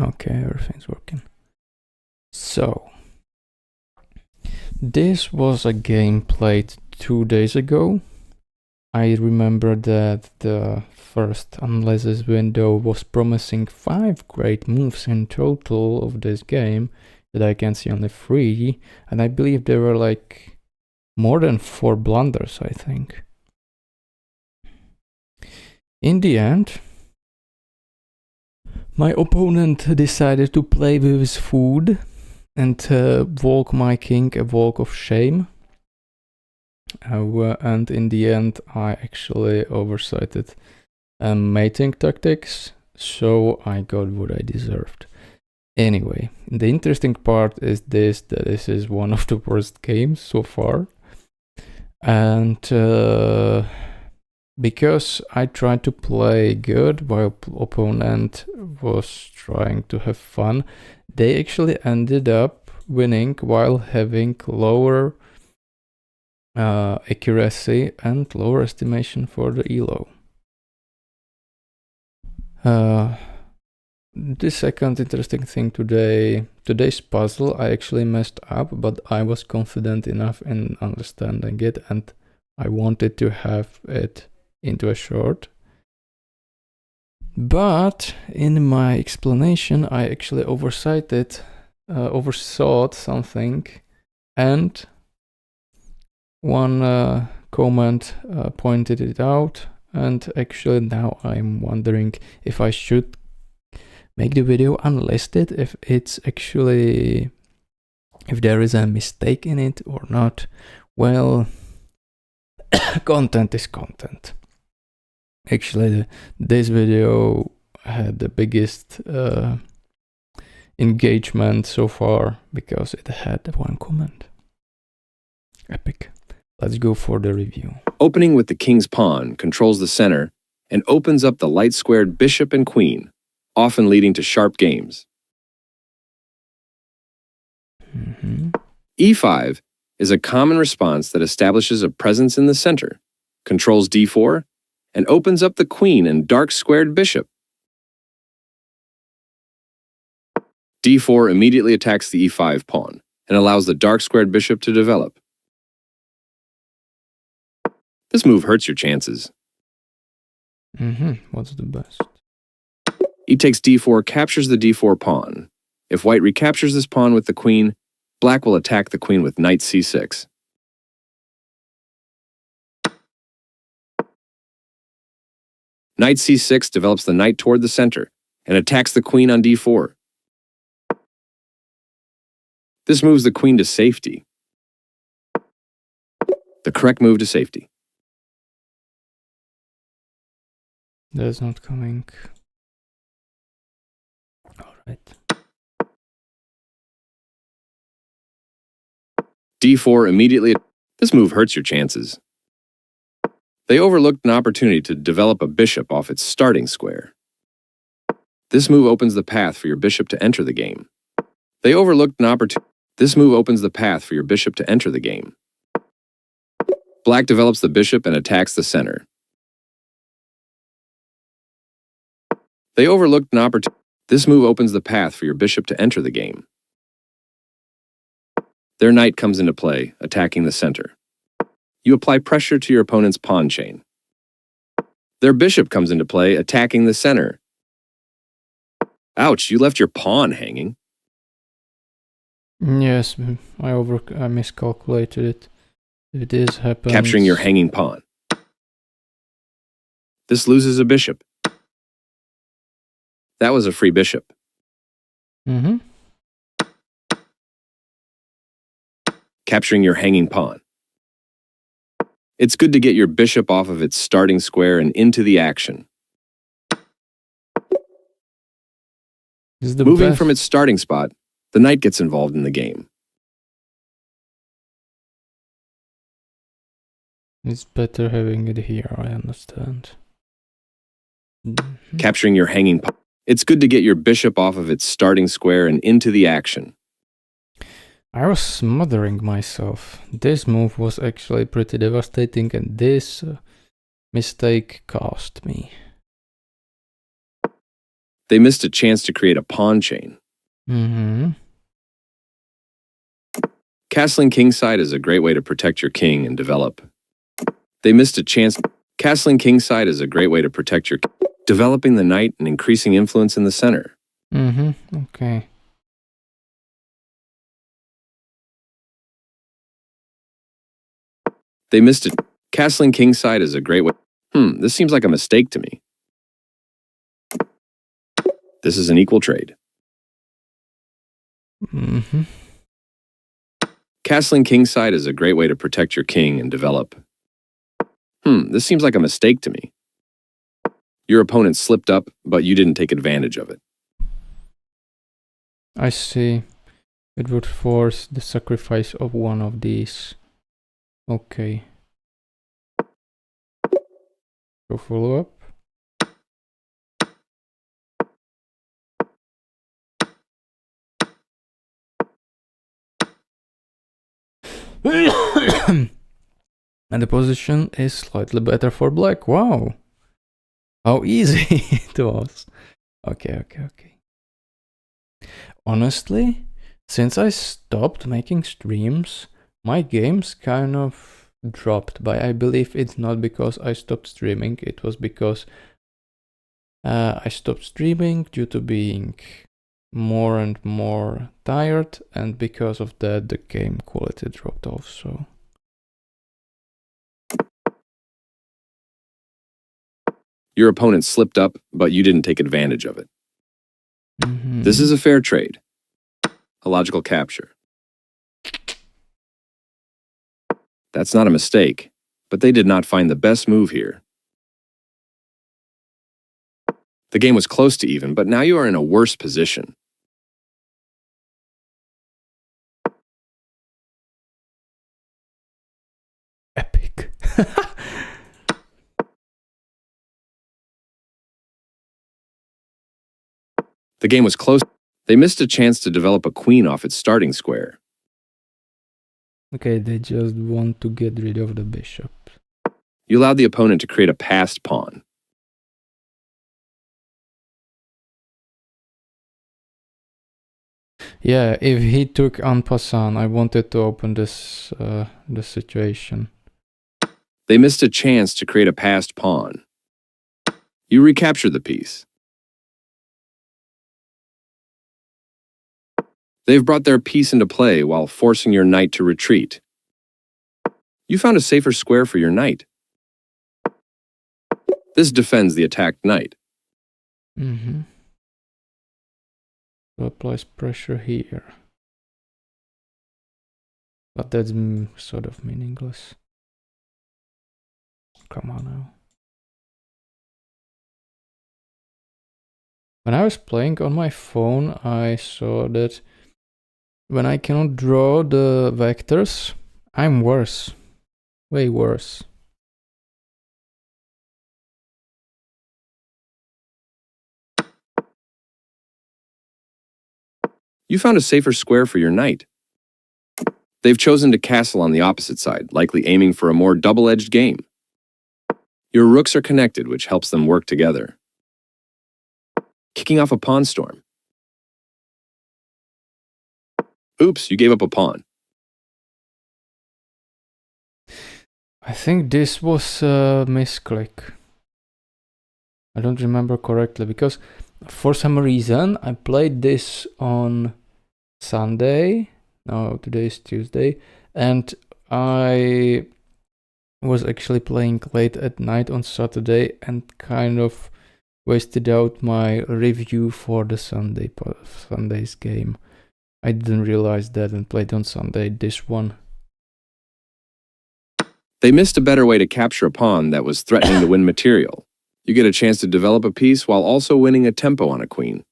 Okay, everything's working. So, this was a game played 2 days ago. I remember that the first analysis window was promising 5 great moves in total of this game, that I can see only 3, and I believe there were like more than 4 blunders, I think. In the end, my opponent decided to play with his food and walk my king a walk of shame. And in the end, I actually oversighted mating tactics, so I got what I deserved. Anyway, the interesting part is that this is one of the worst games so far. And because I tried to play good while opponent was trying to have fun, they actually ended up winning while having lower accuracy and lower estimation for the ELO. The second interesting thing today's puzzle, I actually messed up, but I was confident enough in understanding it, and I wanted to have it into a short. But in my explanation, I actually oversaw something, and one comment pointed it out, and actually now I'm wondering if I should make the video unlisted, if there is a mistake in it or not. Well, content is content. Actually, this video had the biggest engagement so far because it had 1 comment. Epic. Let's go for the review. Opening with the king's pawn controls the center and opens up the light-squared bishop and queen, often leading to sharp games. E5 is a common response that establishes a presence in the center, controls d4, and opens up the queen and dark-squared bishop. d4 immediately attacks the e5 pawn and allows the dark-squared bishop to develop. This move hurts your chances. What's the best? E takes d4 captures the d4 pawn. If white recaptures this pawn with the queen, black will attack the queen with knight c6. Knight c6 develops the knight toward the center and attacks the queen on d4. This moves the queen to safety. The correct move to safety. That's not coming. Alright. d4 immediately. This move hurts your chances. They overlooked an opportunity to develop a bishop off its starting square. This move opens the path for your bishop to enter the game. They overlooked an opportunity. This move opens the path for your bishop to enter the game. Black develops the bishop and attacks the center. They overlooked an opportunity. This move opens the path for your bishop to enter the game. Their knight comes into play, attacking the center. You apply pressure to your opponent's pawn chain. Their bishop comes into play, attacking the center. Ouch, you left your pawn hanging. Yes, I miscalculated it. If this happens... Capturing your hanging pawn. This loses a bishop. That was a free bishop. Capturing your hanging pawn. It's good to get your bishop off of its starting square and into the action. Moving from its starting spot, the knight gets involved in the game. It's better having it here, I understand. Capturing your hanging pawn. It's good to get your bishop off of its starting square and into the action. I was smothering myself. This move was actually pretty devastating, and this mistake cost me. They missed a chance to create a pawn chain. Mm-hmm. Castling kingside is a great way to protect your king and develop. They missed a chance. Castling kingside is a great way to protect your developing the knight and increasing influence in the center. Mm-hmm. Okay. They missed it. Castling kingside is a great way. This seems like a mistake to me. This is an equal trade. Mm-hmm. Castling kingside is a great way to protect your king and develop. This seems like a mistake to me. Your opponent slipped up, but you didn't take advantage of it. I see. It would force the sacrifice of one of these. Okay. Go follow up. And the position is slightly better for black. Wow. How easy it was. Okay. Honestly, since I stopped making streams, my games kind of dropped. But I believe it's not because I stopped streaming. It was because I stopped streaming due to being more and more tired, and because of that the game quality dropped off. So Your opponent slipped up, but you didn't take advantage of it. This is a fair trade. A logical capture. That's not a mistake, but they did not find the best move here. The game was close to even, but now you are in a worse position. epic. The game was close. They missed a chance to develop a queen off its starting square. Okay, they just want to get rid of the bishop. You allowed the opponent to create a passed pawn. Yeah, if he took en passant, I wanted to open this the situation. They missed a chance to create a passed pawn. You recaptured the piece. They've brought their piece into play while forcing your knight to retreat. You found a safer square for your knight. This defends the attacked knight. So applies pressure here. But that's sort of meaningless. Come on now. When I was playing on my phone, I saw that when I cannot draw the vectors, I'm worse. Way worse. You found a safer square for your knight. They've chosen to castle on the opposite side, likely aiming for a more double-edged game. Your rooks are connected, which helps them work together. Kicking off a pawn storm. Oops, you gave up a pawn. I think this was a misclick. I don't remember correctly because for some reason I played this on Sunday. No, today is Tuesday. And I was actually playing late at night on Saturday and kind of wasted out my review for the Sunday's game. I didn't realize that and played on Sunday this one. They missed a better way to capture a pawn that was threatening to win material. You get a chance to develop a piece while also winning a tempo on a queen.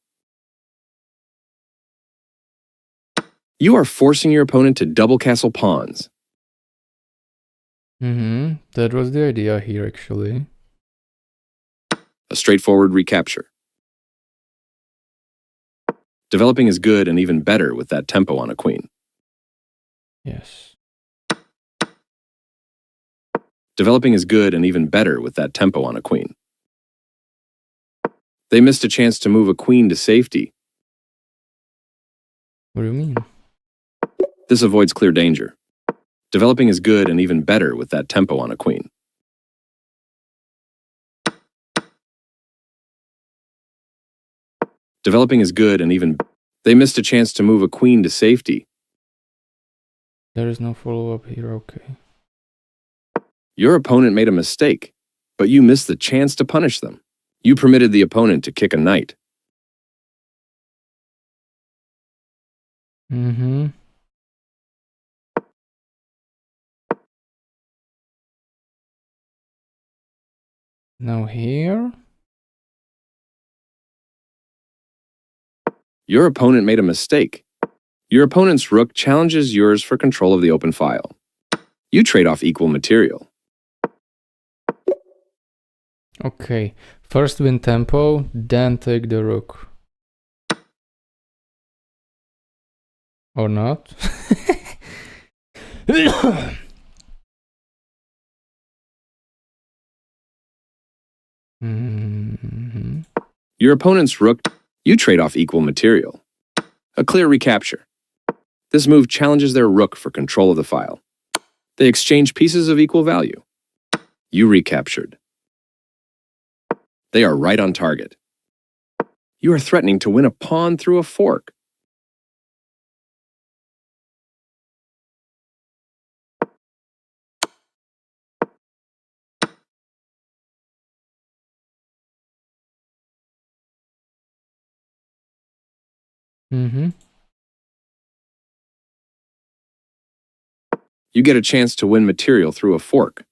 You are forcing your opponent to double castle pawns. That was the idea here, actually. A straightforward recapture. Developing is good and even better with that tempo on a queen. Yes. Developing is good and even better with that tempo on a queen. They missed a chance to move a queen to safety. What do you mean? This avoids clear danger. Developing is good and even better with that tempo on a queen. Developing is good and even... They missed a chance to move a queen to safety. There is no follow-up here, okay. Your opponent made a mistake, but you missed the chance to punish them. You permitted the opponent to kick a knight. Mm-hmm. Now here? Your opponent made a mistake. Your opponent's rook challenges yours for control of the open file. You trade off equal material. Okay, first win tempo, then take the rook. Or not? Mm-hmm. Your opponent's rook, you trade off equal material. A clear recapture. This move challenges their rook for control of the file. They exchange pieces of equal value. You recaptured. They are right on target. You are threatening to win a pawn through a fork. Mm-hmm. You get a chance to win material through a fork.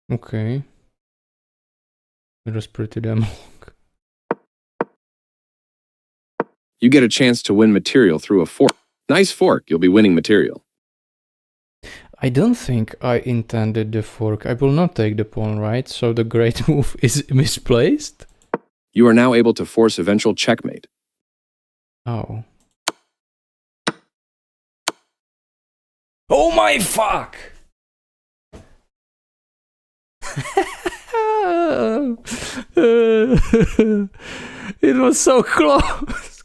Okay. It was pretty damn long. You get a chance to win material through a fork. Nice fork, you'll be winning material. I don't think I intended the fork. I will not take the pawn, right? So the great move is misplaced? You are now able to force eventual checkmate. Oh. Oh my fuck! It was so close.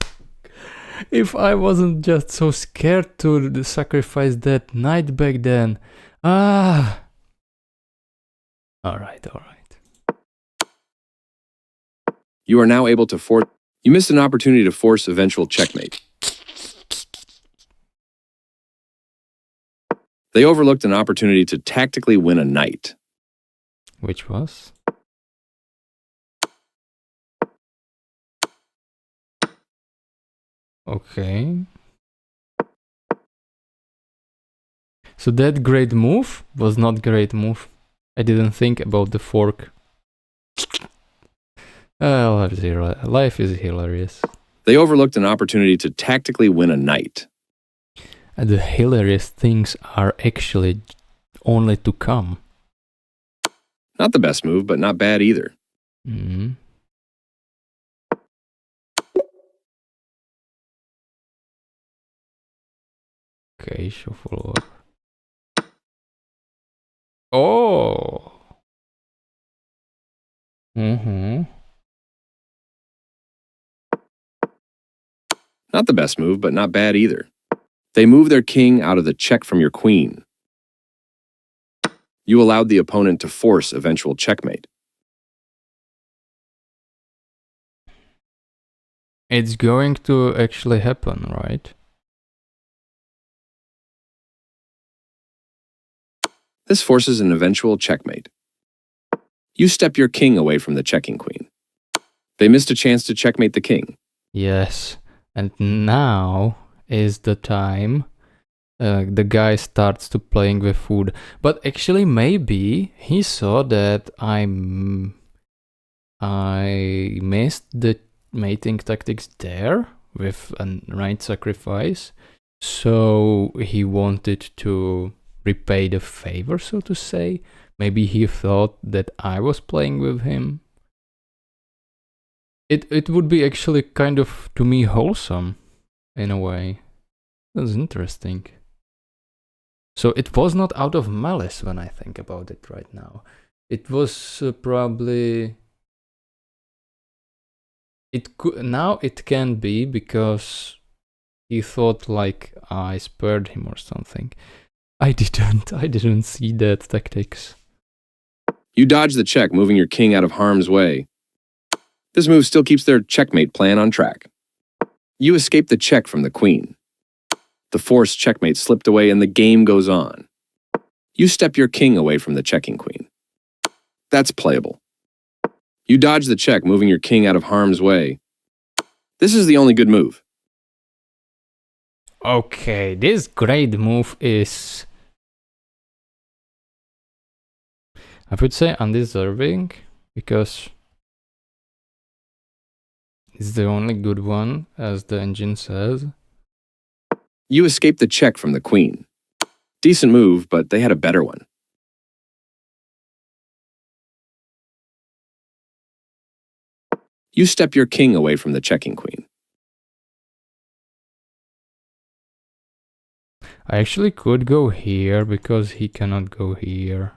If I wasn't just so scared to sacrifice that knight back then. Ah. Alright. You are now able to force... You missed an opportunity to force eventual checkmate. They overlooked an opportunity to tactically win a knight. Which was? Okay. So that great move was not great move. I didn't think about the fork. Life is hilarious. They overlooked an opportunity to tactically win a knight. And the hilarious things are actually only to come. Not the best move, but not bad either. Mm-hmm. Okay, shuffle up. Oh! Mm-hmm. Not the best move, but not bad either. They move their king out of the check from your queen. You allowed the opponent to force eventual checkmate. It's going to actually happen, right? This forces an eventual checkmate. You step your king away from the checking queen. They missed a chance to checkmate the king. Yes, and now is the time the guy starts to playing with food. But actually maybe he saw that I missed the mating tactics there with a knight sacrifice. So he wanted to repay the favor, so to say. Maybe he thought that I was playing with him. It would be actually kind of, to me, wholesome, in a way. That's interesting. So it was not out of malice when I think about it right now. It was probably... Now it can be because he thought like I spared him or something. I didn't see that tactics. You dodge the check, moving your king out of harm's way. This move still keeps their checkmate plan on track. You escape the check from the queen. The forced checkmate slipped away and the game goes on. You step your king away from the checking queen. That's playable. You dodge the check, moving your king out of harm's way. This is the only good move. Okay, this great move is, I would say, undeserving, because it's the only good one, as the engine says. You escape the check from the queen. Decent move, but they had a better one. You step your king away from the checking queen. I actually could go here because he cannot go here.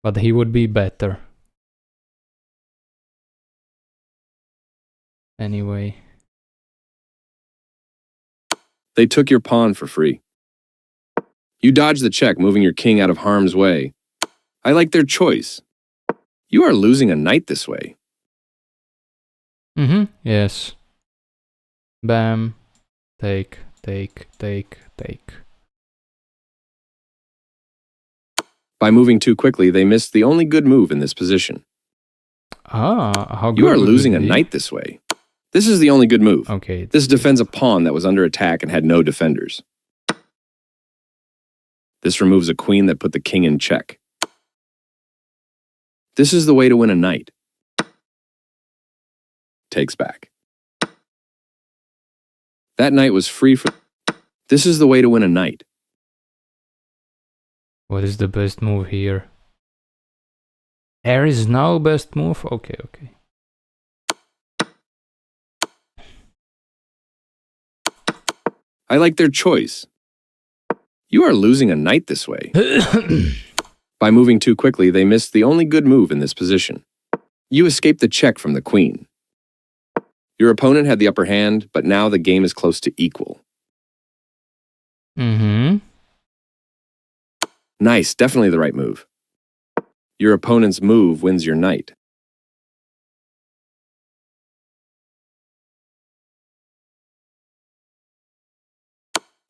But he would be better. Anyway. They took your pawn for free. You dodge the check, moving your king out of harm's way. I like their choice. You are losing a knight this way. Yes. Bam. Take. By moving too quickly, they missed the only good move in this position. How good You are would losing it a be? knight this way. This is the only good move. Okay. This defends a pawn that was under attack and had no defenders. This removes a queen that put the king in check. This is the way to win a knight. Takes back. That knight was free for... This is the way to win a knight. What is the best move here? There is no best move? Okay. I like their choice. You are losing a knight this way. By moving too quickly, they missed the only good move in this position. You escape the check from the queen. Your opponent had the upper hand, but now the game is close to equal. Nice, definitely the right move. Your opponent's move wins your knight.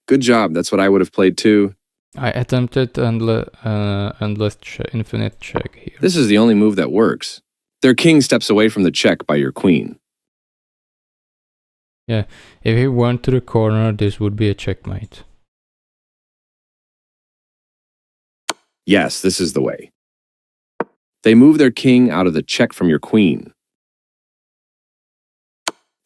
Good job, that's what I would have played too. I attempted infinite check here. This is the only move that works. Their king steps away from the check by your queen. Yeah, if he went to the corner, this would be a checkmate. Yes, this is the way. They move their king out of the check from your queen.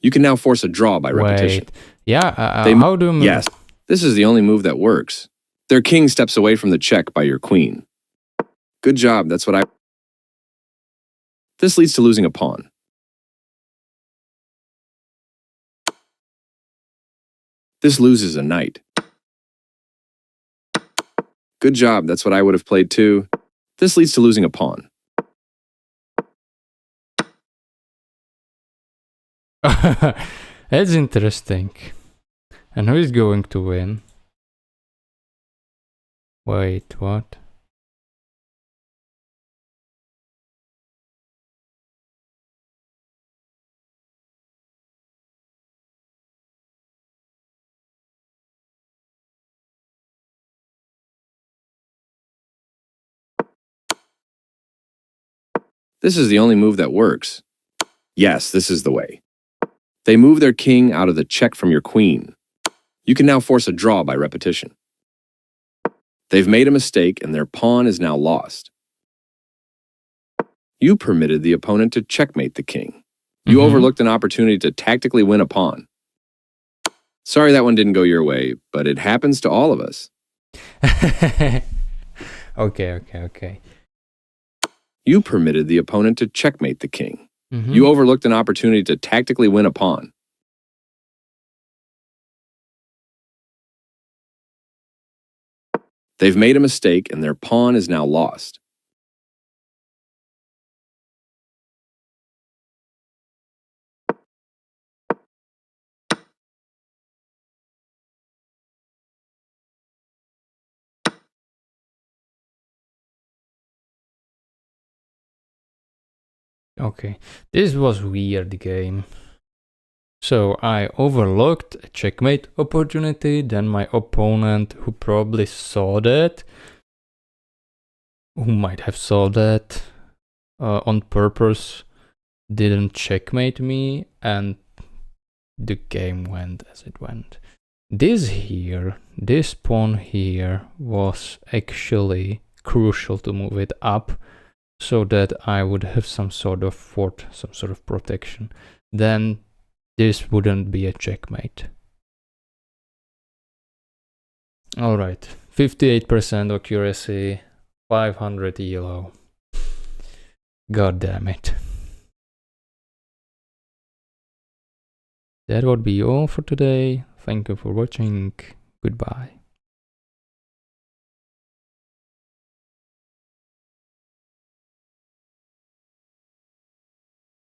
You can now force a draw by repetition. Wait. Yeah, how do... Yes, this is the only move that works. Their king steps away from the check by your queen. Good job, that's what I... This leads to losing a pawn. This loses a knight. Good job, that's what I would have played too. This leads to losing a pawn. That's interesting. And who is going to win? Wait, what? This is the only move that works. Yes, this is the way. They move their king out of the check from your queen. You can now force a draw by repetition. They've made a mistake and their pawn is now lost. You permitted the opponent to checkmate the king. You overlooked an opportunity to tactically win a pawn. Sorry that one didn't go your way, but it happens to all of us. Okay. You permitted the opponent to checkmate the king. Mhm. You overlooked an opportunity to tactically win a pawn. They've made a mistake and their pawn is now lost. Okay, this was weird game. So I overlooked a checkmate opportunity, then my opponent, who probably saw that, who might have saw that on purpose, didn't checkmate me, and the game went as it went. This pawn here was actually crucial to move it up so that I would have some sort of fort, some sort of protection. Then this wouldn't be a checkmate. Alright, 58% accuracy, 500 ELO. God damn it. That would be all for today. Thank you for watching. Goodbye.